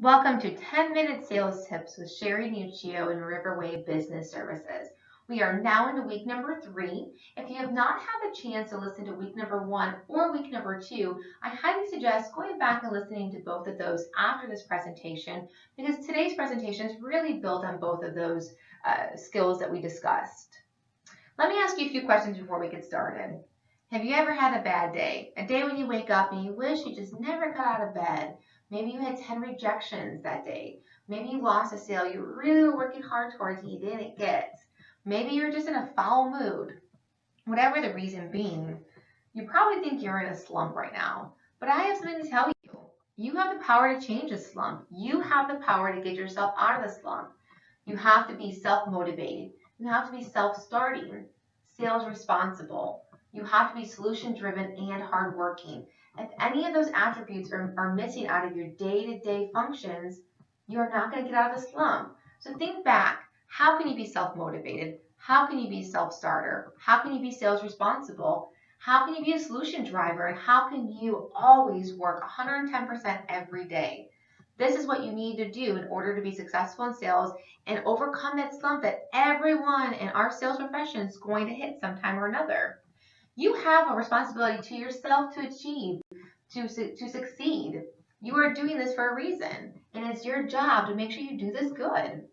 Welcome to 10-Minute Sales Tips with Sherri Nuccio and Riverway Business Services. We are now into week number 3. If you have not had the chance to listen to week number 1 or week number 2, I highly suggest going back and listening to both of those after this presentation because today's presentation is really built on both of those skills that we discussed. Let me ask you a few questions before we get started. Have you ever had a bad day? A day when you wake up and you wish you just never got out of bed? Maybe you had 10 rejections that day. Maybe you lost a sale you really were working hard towards and you didn't get. Maybe you're just in a foul mood. Whatever the reason being, you probably think you're in a slump right now. But I have something to tell you. You have the power to change a slump. You have the power to get yourself out of the slump. You have to be self-motivated. You have to be self-starting, sales responsible. You have to be solution-driven and hardworking. If any of those attributes are missing out of your day-to-day functions, you're not going to get out of the slump. So think back. How can you be self-motivated? How can you be self-starter? How can you be sales responsible? How can you be a solution driver? And how can you always work 110% every day? This is what you need to do in order to be successful in sales and overcome that slump that everyone in our sales profession is going to hit sometime or another. You have a responsibility to yourself to achieve, to succeed. You are doing this for a reason, and it's your job to make sure you do this good.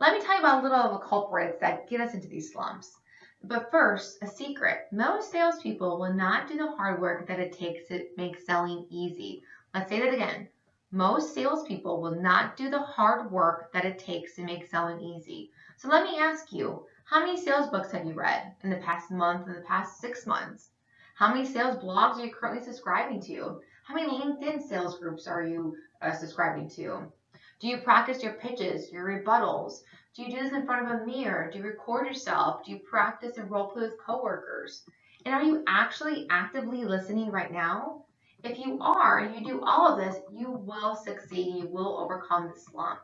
Let me tell you about a little of the culprits that get us into these slumps. But first, a secret. Most salespeople will not do the hard work that it takes to make selling easy. Let's say that again. Most salespeople will not do the hard work that it takes to make selling easy. So let me ask you, how many sales books have you read in the past month, in the past 6 months? How many sales blogs are you currently subscribing to? How many LinkedIn sales groups are you subscribing to? Do you practice your pitches, your rebuttals? Do you do this in front of a mirror? Do you record yourself? Do you practice and role play with coworkers? And are you actually actively listening right now? If you are and you do all of this, you will succeed. You will overcome the slump.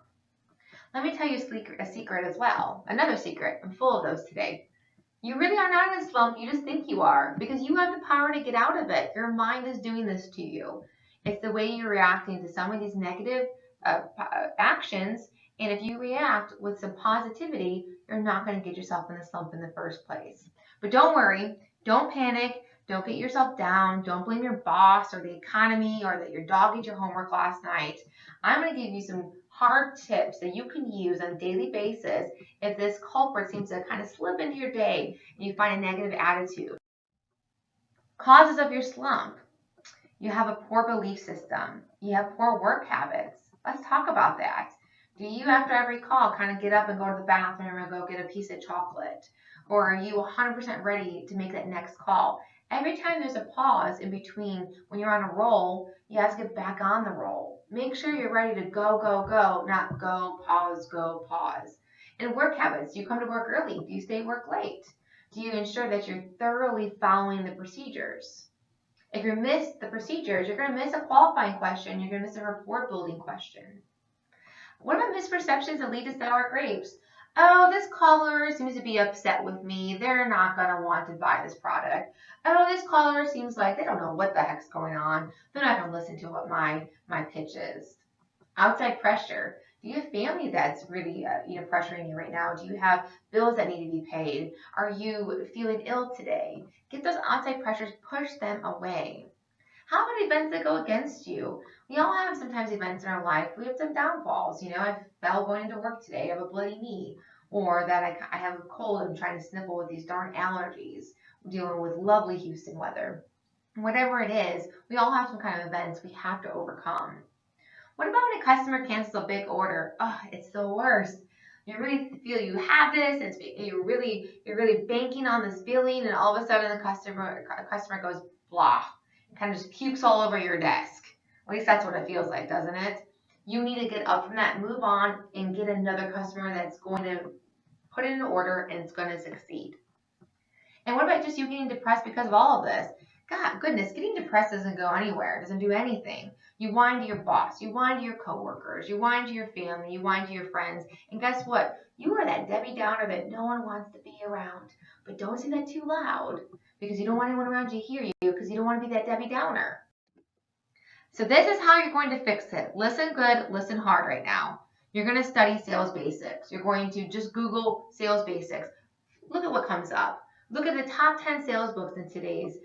Let me tell you a secret as well. Another secret. I'm full of those today. You really are not in a slump. You just think you are because you have the power to get out of it. Your mind is doing this to you. It's the way you're reacting to some of these negative actions. And if you react with some positivity, you're not going to get yourself in the slump in the first place. But don't worry. Don't panic. Don't get yourself down. Don't blame your boss or the economy or that your dog ate your homework last night. I'm going to give you some hard tips that you can use on a daily basis if this culprit seems to kind of slip into your day and you find a negative attitude. Causes of your slump. You have a poor belief system. You have poor work habits. Let's talk about that. Do you, after every call, kind of get up and go to the bathroom and go get a piece of chocolate? Or are you 100% ready to make that next call? Every time there's a pause in between when you're on a roll, you have to get back on the roll. Make sure you're ready to go, go, go, not go, pause, go, pause. And work habits. Do you come to work early? Do you stay work late? Do you ensure that you're thoroughly following the procedures? If you miss the procedures, you're going to miss a qualifying question. You're going to miss a rapport building question. What about misperceptions that lead to sour grapes? Oh, this caller seems to be upset with me. They're not going to want to buy this product. Oh, this caller seems like they don't know what the heck's going on. They're not going to listen to what my pitch is. Outside pressure. Do you have family that's really pressuring you right now? Do you have bills that need to be paid? Are you feeling ill today? Get those outside pressures, push them away. How about events that go against you? We all have sometimes events in our life. We have some downfalls. I fell going into work today. I have a bloody knee. Or that I have a cold. I'm trying to sniffle with these darn allergies. I'm dealing with lovely Houston weather. Whatever it is, we all have some kind of events we have to overcome. What about when a customer cancels a big order? Oh, it's the worst. You really feel you have this. You're really banking on this feeling, and all of a sudden the customer goes blah. Kind of just pukes all over your desk. At least that's what it feels like, doesn't it? You need to get up from that, move on, and get another customer that's going to put in an order and it's going to succeed. And what about just you getting depressed because of all of this? God, goodness, getting depressed doesn't go anywhere. It doesn't do anything. You whine to your boss. You whine to your coworkers. You whine to your family. You whine to your friends. And guess what? You are that Debbie Downer that no one wants to be around. But don't say that too loud because you don't want anyone around you to hear you because you don't want to be that Debbie Downer. So this is how you're going to fix it. Listen good, listen hard right now. You're going to study sales basics. You're going to just Google sales basics. Look at what comes up. Look at the top 10 sales books in today's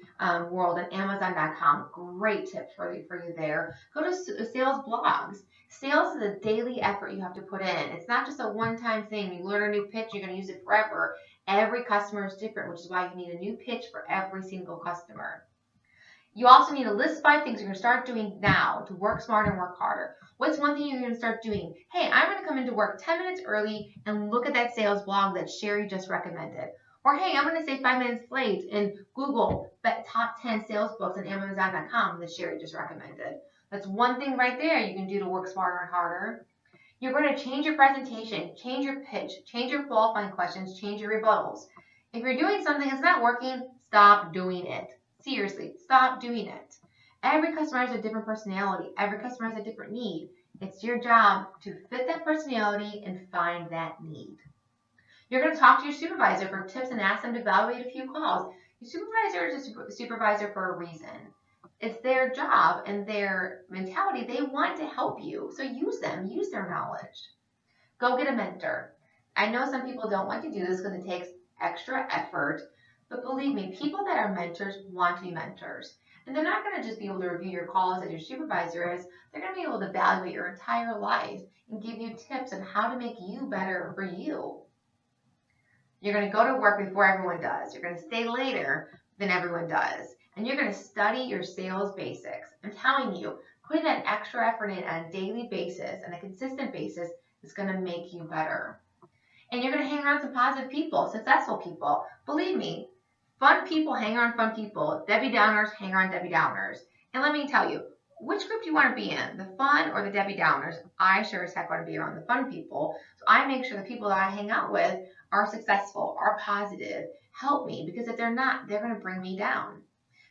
world on Amazon.com. Great tips for you there. Go to sales blogs. Sales is a daily effort you have to put in. It's not just a one-time thing. You learn a new pitch, you're going to use it forever. Every customer is different, which is why you need a new pitch for every single customer. You also need to list 5 things you're going to start doing now to work smarter and work harder. What's one thing you're going to start doing? Hey, I'm going to come into work 10 minutes early and look at that sales blog that Sherri just recommended. Or hey, I'm going to stay 5 minutes late and Google top 10 sales books on Amazon.com that Sherri just recommended. That's one thing right there you can do to work smarter and harder. You're going to change your presentation, change your pitch, change your qualifying questions, change your rebuttals. If you're doing something that's not working, stop doing it. Seriously, stop doing it. Every customer has a different personality. Every customer has a different need. It's your job to fit that personality and find that need. You're going to talk to your supervisor for tips and ask them to evaluate a few calls. Your supervisor is a supervisor for a reason. It's their job and their mentality. They want to help you. So use them. Use their knowledge. Go get a mentor. I know some people don't like to do this because it takes extra effort. But believe me, people that are mentors want to be mentors. And they're not going to just be able to review your calls as your supervisor is. They're going to be able to evaluate your entire life and give you tips on how to make you better for you. You're going to go to work before everyone does. You're going to stay later than everyone does. And you're going to study your sales basics. I'm telling you, putting that extra effort in on a daily basis and a consistent basis is going to make you better. And you're going to hang around some positive people, successful people. Believe me, fun people hang around fun people. Debbie Downers hang around Debbie Downers. And let me tell you, which group do you want to be in? The fun or the Debbie Downers? I sure as heck want to be around the fun people. So I make sure the people that I hang out with are successful, are positive, help me. Because if they're not, they're going to bring me down.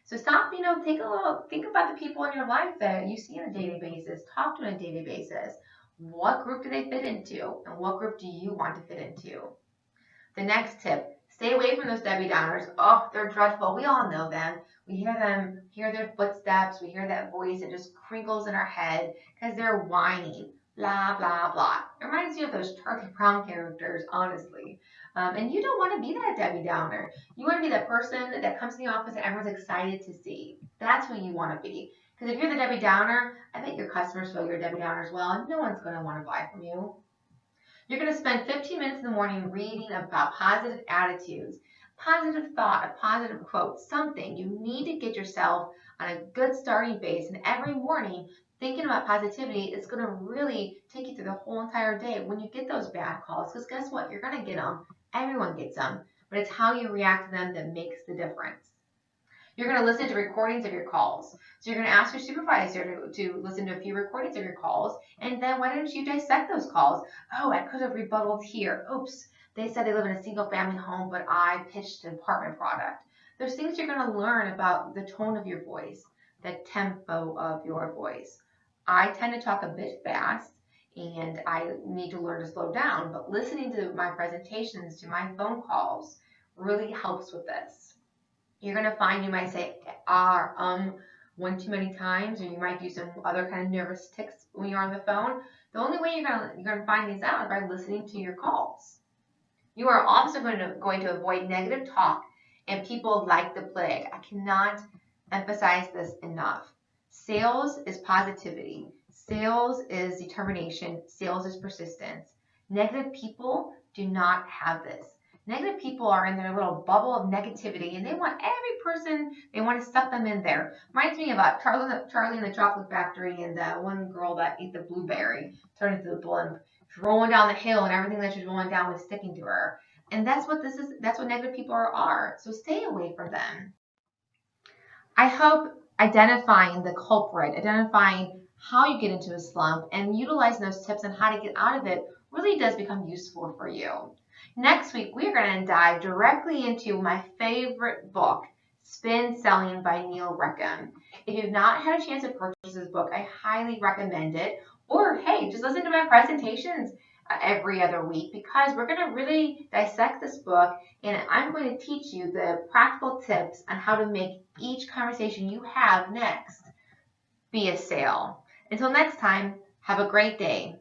So stop, think about the people in your life that you see on a daily basis. Talk to them on a daily basis. What group do they fit into? And what group do you want to fit into? The next tip, stay away from those Debbie Downers. Oh, they're dreadful. We all know them. We hear them, hear their footsteps. We hear that voice. It just crinkles in our head because they're whining. Blah, blah, blah. It reminds you of those Charlie Brown characters, honestly. And you don't want to be that Debbie Downer. You want to be that person that comes in the office and everyone's excited to see. That's who you want to be. Because if you're the Debbie Downer, I bet your customers feel you're a Debbie Downer as well, and no one's going to want to buy from you. You're going to spend 15 minutes in the morning reading about positive attitudes, positive thought, a positive quote, something. You need to get yourself on a good starting base, and every morning thinking about positivity is going to really take you through the whole entire day when you get those bad calls. Because guess what? You're going to get them. Everyone gets them. But it's how you react to them that makes the difference. You're going to listen to recordings of your calls. So you're going to ask your supervisor to listen to a few recordings of your calls. And then why don't you dissect those calls? Oh, I could have rebutted here. Oops. They said they live in a single family home, but I pitched an apartment product. There's things you're going to learn about the tone of your voice, the tempo of your voice. I tend to talk a bit fast and I need to learn to slow down, but listening to my presentations, to my phone calls really helps with this. You're going to find you might say one too many times, or you might do some other kind of nervous tics when you're on the phone. The only way you're going to find these out is by listening to your calls. You are also going to avoid negative talk and people like the plague. I cannot emphasize this enough. Sales is positivity. Sales is determination. Sales is persistence. Negative people do not have this. Negative people are in their little bubble of negativity, and they want every person, they want to stuff them in there. Reminds me about Charlie and the Chocolate Factory and the one girl that ate the blueberry, turned into the blimp, rolling down the hill, and everything that she's rolling down was sticking to her. And that's what this is. That's what negative people are. So stay away from them. I hope identifying the culprit, identifying how you get into a slump, and utilizing those tips on how to get out of it really does become useful for you. Next week, we're going to dive directly into my favorite book, Spin Selling by Neil Rickham. If you've not had a chance to purchase this book, I highly recommend it. Or, hey, just listen to my presentations every other week, because we're going to really dissect this book, and I'm going to teach you the practical tips on how to make each conversation you have next be a sale. Until next time, have a great day.